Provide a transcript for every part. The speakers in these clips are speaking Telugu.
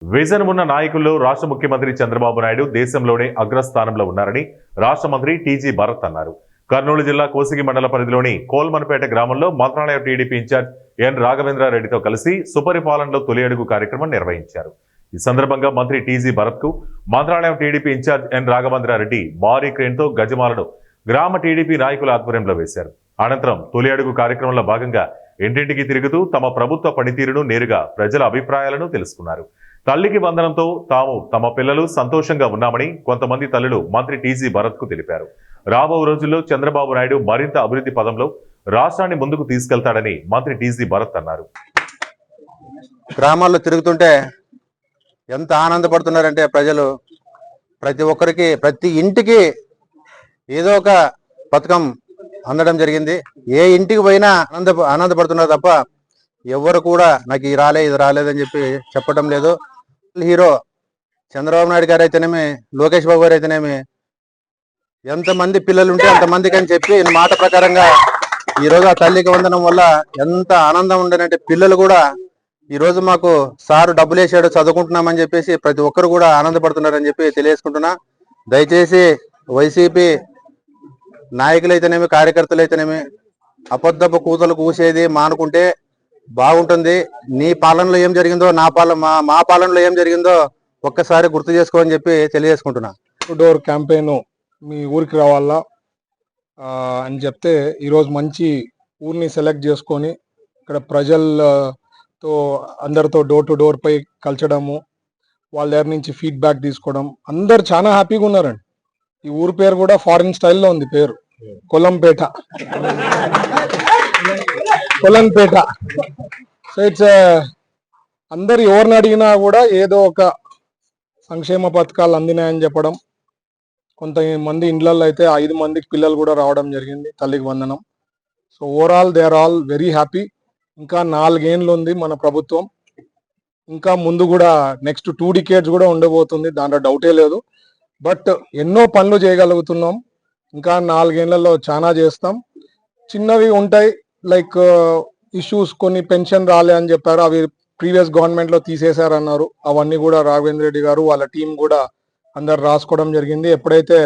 విజన్ ఉన్న నాయకుల్లో రాష్ట్ర ముఖ్యమంత్రి చంద్రబాబు నాయుడు దేశంలోనే అగ్రస్థానంలో ఉన్నారని రాష్ట్ర మంత్రి టీజీ భరత్ అన్నారు. కర్నూలు జిల్లా కోసిగి మండల పరిధిలోని కోల్మన్పేట గ్రామంలో మంత్రాలయం టీడీపీ ఇన్ఛార్జ్ ఎన్ రాఘవేంద్రారెడ్డితో కలిసి సుపరిపాలనలో తొలి అడుగు కార్యక్రమం నిర్వహించారు. ఈ సందర్భంగా మంత్రి టీజీ భరత్ కు మంత్రాలయం టీడీపీ ఇన్ఛార్జ్ ఎన్ రాఘవేంద్రారెడ్డి భారీ క్రేన్తో గజమాలను గ్రామ టీడీపీ నాయకుల ఆధ్వర్యంలో వేశారు. అనంతరం తొలి అడుగు కార్యక్రమంలో భాగంగా ఇంటింటికి తిరుగుతూ తమ ప్రభుత్వ పనితీరును నేరుగా ప్రజల అభిప్రాయాలను తెలుసుకున్నారు. తల్లికి వందనంతో తమ పిల్లలు సంతోషంగా ఉన్నామని కొంతమంది తల్లులు మంత్రి టీజీ భరత్ కు తెలిపారు. రాబో రోజుల్లో చంద్రబాబు నాయుడు మరింత అభివృద్ధి పదంలో రాష్ట్రాన్ని ముందుకు తీసుకెళ్తాడని మంత్రి టీజీ భరత్ అన్నారు. గ్రామాల్లో తిరుగుతుంటే ఎంత ఆనందపడుతున్నారంటే ప్రజలు, ప్రతి ఒక్కరికి ప్రతి ఇంటికి ఏదో ఒక పథకం అందడం జరిగింది. ఏ ఇంటికి పోయినా ఆనందపడుతున్నారు తప్ప ఎవరు కూడా నాకు ఇది రాలేదని చెప్పి చెప్పడం లేదు. హీరో చంద్రబాబు నాయుడు గారు అయితేనేమి, లోకేష్ బాబు గారు అయితేనేమి, ఎంతమంది పిల్లలు ఉంటే అంతమందికి అని చెప్పి మాట ప్రకారంగా ఈరోజు ఆ తల్లికి వందనం వల్ల ఎంత ఆనందం ఉండనంటే పిల్లలు కూడా ఈరోజు మాకు సారు డబ్బులు వేసాడు చదువుకుంటున్నామని చెప్పేసి ప్రతి ఒక్కరు కూడా ఆనందపడుతున్నారని చెప్పి తెలియజేసుకుంటున్నా. దయచేసి వైసీపీ నాయకులైతేనేమి, కార్యకర్తలు అయితేనేమి అబద్ధపు కూతలు కూసేది మానుకుంటే బాగుంటుంది. నీ పాలనలో ఏం జరిగిందో మా పాలనలో ఏం జరిగిందో ఒక్కసారి గుర్తు చేసుకోని చెప్పి తెలియజేసుకుంటున్నా. డోర్ క్యాంపెయిన్ మీ ఊరికి రావాలా అని చెప్తే ఈరోజు మంచి ఊరిని సెలెక్ట్ చేసుకొని ఇక్కడ ప్రజలతో అందరితో డోర్ టు డోర్ పై కలచడము, వాళ్ళ దగ్గర నుంచి ఫీడ్బ్యాక్ తీసుకోవడం, అందరు చాలా హ్యాపీగా ఉన్నారండి. ఈ ఊరి పేరు కూడా ఫారిన్ స్టైల్లో ఉంది, పేరు కొలంపేట. సో ఇట్స్ అందరు ఎవరిని అడిగినా కూడా ఏదో ఒక సంక్షేమ పథకాలు అందినాయని చెప్పడం. కొంతమంది ఇండ్లలో అయితే 5 మందికి పిల్లలు కూడా రావడం జరిగింది, Thalliki Vandanam. So overall they are all very happy. ఇంకా 4 ఏళ్ళు ఉంది మన ప్రభుత్వం, ఇంకా ముందు కూడా నెక్స్ట్ 2 డికేడ్స్ కూడా ఉండబోతుంది, దాంట్లో డౌటే లేదు. బట్ ఎన్నో పనులు చేయగలుగుతున్నాం, ఇంకా 4 ఏళ్లలో చాలా చేస్తాం. చిన్నవి ఉంటాయి, లైక్ ఇష్యూస్, కొన్ని పెన్షన్ రాలే అని చెప్పారు, అవి ప్రీవియస్ గవర్నమెంట్ లో తీసేశారన్నారు. అవన్నీ కూడా రాఘవేంద్ర రెడ్డి గారు వాళ్ళ టీం కూడా అందరు రాసుకోవడం జరిగింది. ఎప్పుడైతే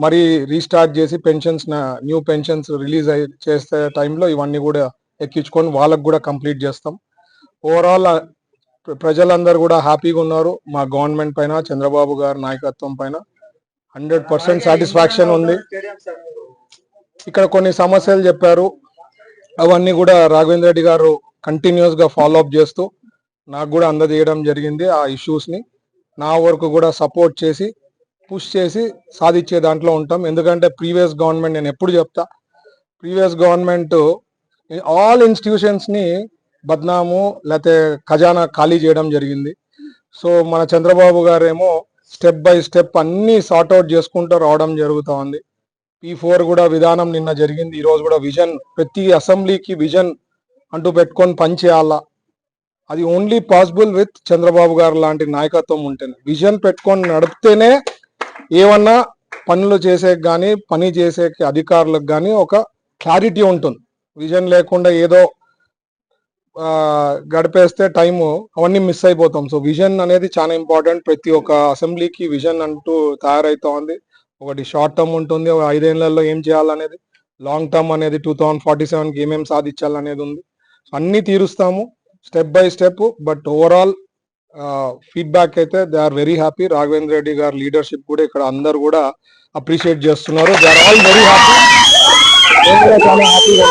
మరి రీస్టార్ట్ చేసి పెన్షన్స్, న్యూ పెన్షన్స్ రిలీజ్ చేసే టైంలో ఇవన్నీ కూడా ఎక్కించుకొని వాళ్ళకు కూడా కంప్లీట్ చేస్తాం. ఓవరాల్ ప్రజలందరూ కూడా హ్యాపీగా ఉన్నారు. మా గవర్నమెంట్ పైన, చంద్రబాబు గారి నాయకత్వం పైన 100% సాటిస్ఫాక్షన్ ఉంది. ఇక్కడ కొన్ని సమస్యలు చెప్పారు, అవన్నీ కూడా రాఘవేంద్ర రెడ్డి గారు కంటిన్యూస్ గా ఫాలో అప్ చేస్తూ నాకు కూడా అందజేయడం జరిగింది. ఆ ఇష్యూస్ ని నా వరకు కూడా సపోర్ట్ చేసి పుష్ చేసి సాధించే దాంట్లో ఉంటాం. ఎందుకంటే ప్రీవియస్ గవర్నమెంట్, నేను ఎప్పుడు చెప్తా, ప్రీవియస్ గవర్నమెంట్ ఆల్ ఇన్స్టిట్యూషన్స్ ని బద్నాము లేకపోతే ఖజానా ఖాళీ చేయడం జరిగింది. సో మన చంద్రబాబు గారేమో స్టెప్ బై స్టెప్ అన్ని సార్ట్అవుట్ చేసుకుంటూ రావడం జరుగుతూ ఉంది. P4 కూడా విధానం నిన్న జరిగింది. ఈరోజు కూడా విజన్, ప్రతి అసెంబ్లీకి విజన్ అంటూ పెట్టుకొని పనిచేయాలా. అది ఓన్లీ పాసిబుల్ విత్ చంద్రబాబు గారు లాంటి నాయకత్వం ఉంటేనే. విజన్ పెట్టుకొని నడిపితేనే ఏమన్నా పనులు చేసే కానీ, పని చేసే అధికారులకు కానీ ఒక క్లారిటీ ఉంటుంది. విజన్ లేకుండా ఏదో గడిపేస్తే టైము అవన్నీ మిస్ అయిపోతాం. సో విజన్ అనేది చాలా ఇంపార్టెంట్. ప్రతి ఒక్క అసెంబ్లీకి విజన్ అంటూ తయారైతా ఉంది. ఒకటి షార్ట్ టర్మ్ ఉంటుంది, 5 ఏళ్లలో ఏం చేయాలనేది, లాంగ్ టర్మ్ అనేది 2047కి ఏమేమి సాధించాలనేది ఉంది. అన్ని తీరుస్తాము step by step. But overall feedback అయితే they are very happy. Raghavendra Reddy గారి లీడర్షిప్ కూడా ఇక్కడ అందరు కూడా అప్రిషియేట్ చేస్తున్నారు. They are all very happy. చాలా హ్యాపీగా